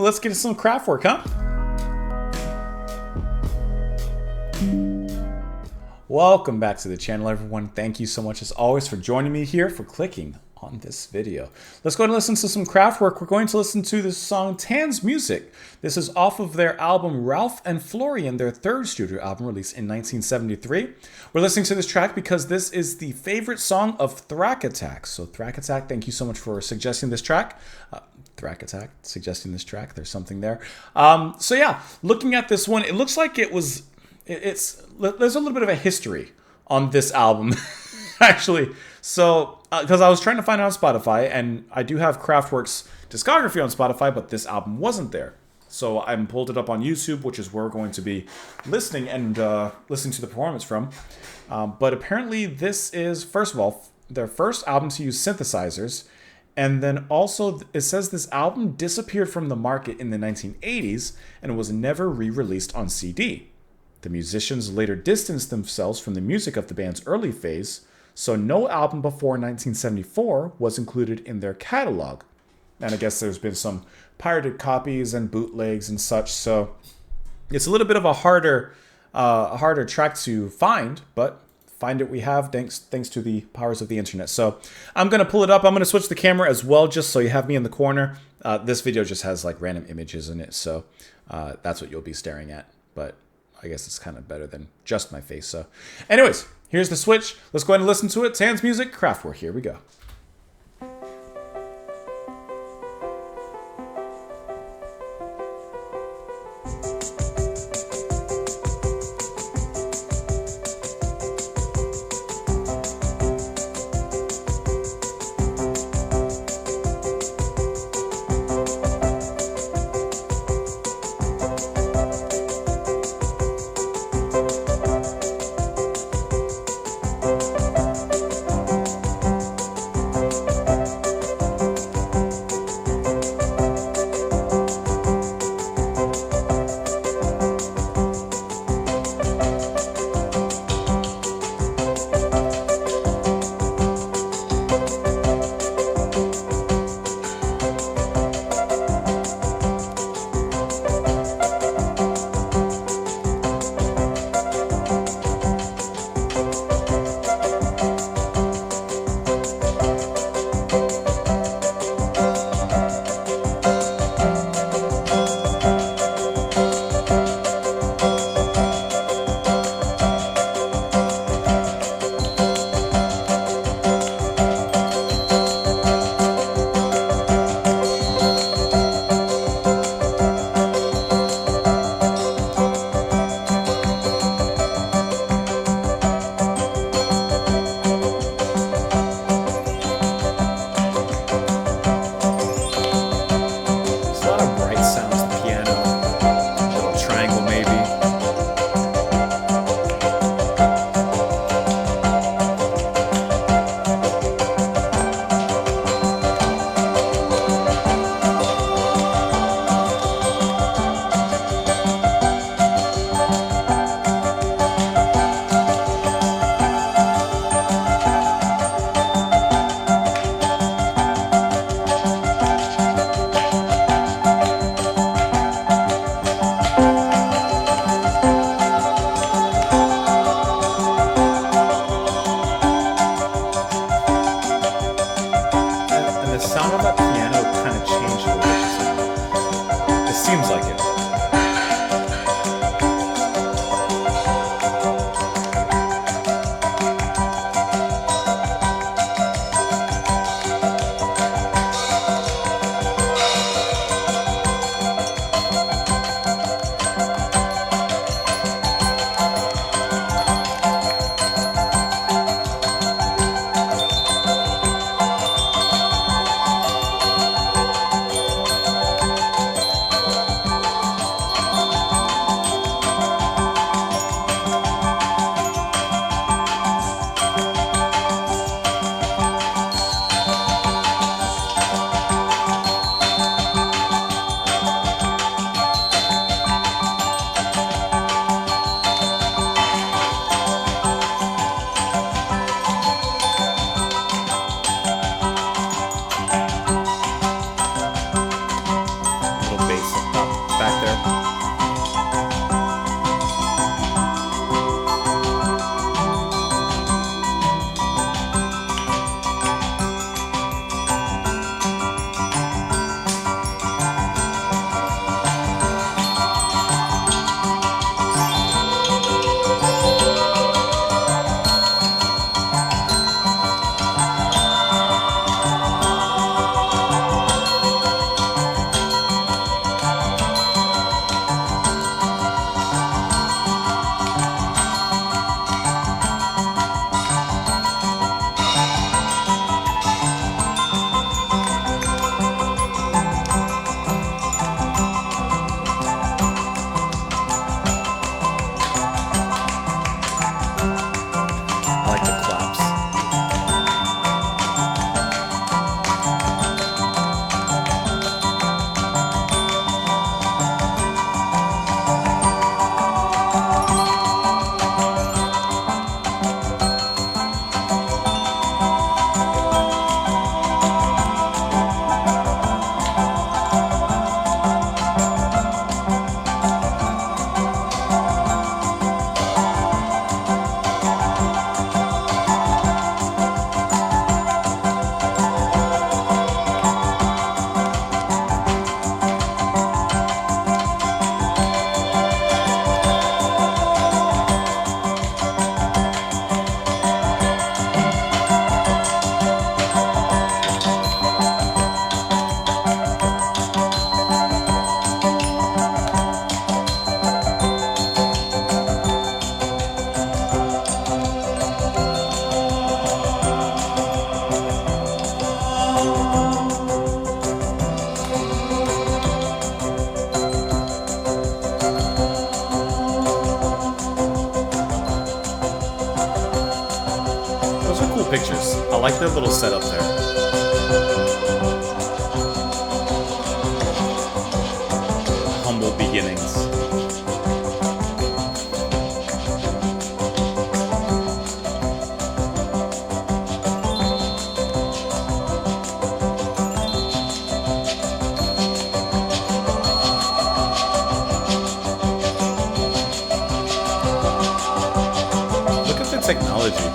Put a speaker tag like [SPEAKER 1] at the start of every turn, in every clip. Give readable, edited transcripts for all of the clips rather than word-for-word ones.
[SPEAKER 1] let's get some Kraftwerk, huh? Welcome back to the channel, everyone. Thank you so much, as always, for joining me here, for clicking on this video. Let's go ahead and listen to some Kraftwerk. We're going to listen to the song Tanzmusik. This is off of their album Ralph and Florian, their third studio album released in 1973. We're listening to this track because this is the favorite song of Thrack Attack. So Thrack Attack, thank you so much for suggesting this track. Thrack Attack, suggesting this track. There's something there. So yeah, looking at this one, it looks like there's a little bit of a history on this album, actually. So, because I was trying to find it on Spotify, and I do have Kraftwerk's discography on Spotify, but this album wasn't there. So I pulled it up on YouTube, which is where we're going to be listening and listening to the performance from. But apparently this is, first of all, their first album to use synthesizers. And then also, it says this album disappeared from the market in the 1980s and was never re-released on CD. The musicians later distanced themselves from the music of the band's early phase, so no album before 1974 was included in their catalog. And I guess there's been some pirated copies and bootlegs and such, so it's a little bit of a harder track to find, but find it we have thanks to the powers of the internet. So I'm going to pull it up. I'm going to switch the camera as well, just so you have me in the corner. This video just has like random images in it, so that's what you'll be staring at. But I guess it's kind of better than just my face. So anyways, here's the switch. Let's go ahead and listen to it. Tanzmusik, Kraftwerk. Here we go. Seems like it. there. I like the claps. Those are cool pictures. I like their little setup there. Humble beginnings. Look at the technology.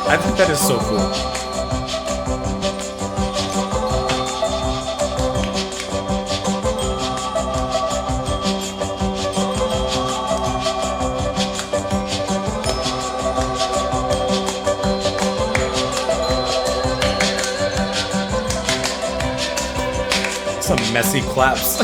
[SPEAKER 1] I think that is so cool. Some messy claps.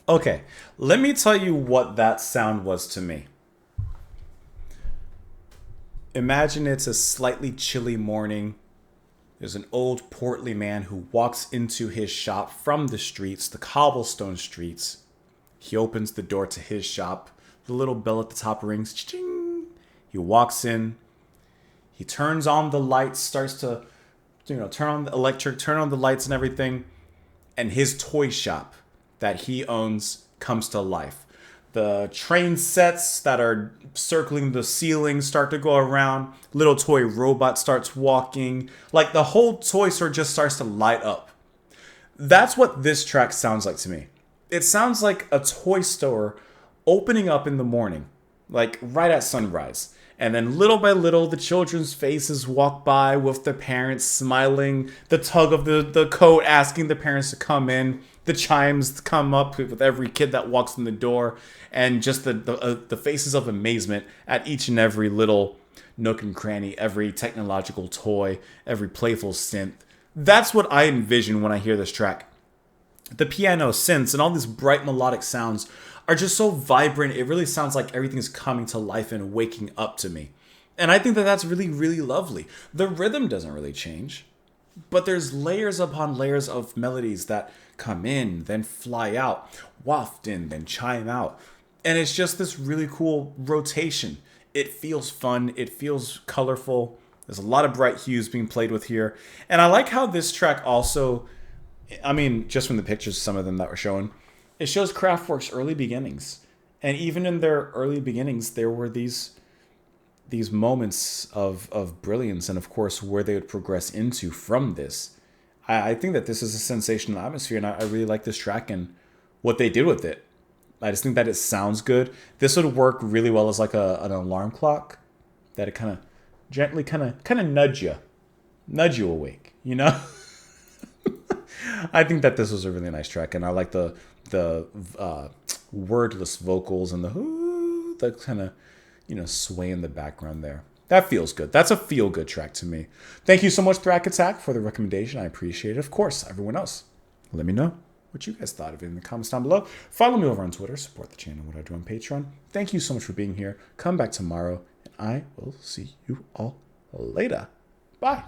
[SPEAKER 1] Okay, let me tell you what that sound was to me. Imagine it's a slightly chilly morning. There's an old portly man who walks into his shop from the streets, the cobblestone streets. He opens the door to his shop. The little bell at the top rings. Ching! He walks in. He turns on the lights, starts to, turn on the electric, turn on the lights and everything. And his toy shop that he owns comes to life. The train sets that are circling the ceiling start to go around. Little toy robot starts walking. Like the whole toy store just starts to light up. That's what this track sounds like to me. It sounds like a toy store opening up in the morning, like right at sunrise. And then little by little, the children's faces walk by with their parents smiling, the tug of the coat asking the parents to come in, the chimes come up with every kid that walks in the door, and just the faces of amazement at each and every little nook and cranny, every technological toy, every playful synth. That's what I envision when I hear this track. The piano, synths, and all these bright melodic sounds are just so vibrant. It really sounds like everything's coming to life and waking up to me. And I think that that's really, really lovely. The rhythm doesn't really change, but there's layers upon layers of melodies that come in, then fly out, waft in, then chime out. And it's just this really cool rotation. It feels fun. It feels colorful. There's a lot of bright hues being played with here. And I like how this track also, I mean, just from the pictures, some of them that were shown, it shows Kraftwerk's early beginnings. And even in their early beginnings, there were these moments of brilliance, and of course where they would progress into from this. I think that this is a sensational atmosphere, and I really like this track and what they did with it. I just think that it sounds good. This would work really well as like an alarm clock, that it kind of gently kind of nudge you awake, you know. I think that this was a really nice track, and I like the wordless vocals and the kind of sway in the background there. That feels good. That's a feel good track to me. Thank you so much, Thrack Attack, for the recommendation. I appreciate it. Of course, everyone else, let me know what you guys thought of it in the comments down below. Follow me over on Twitter. Support the channel, what I do on Patreon. Thank you so much for being here. Come back tomorrow, and I will see you all later. Bye.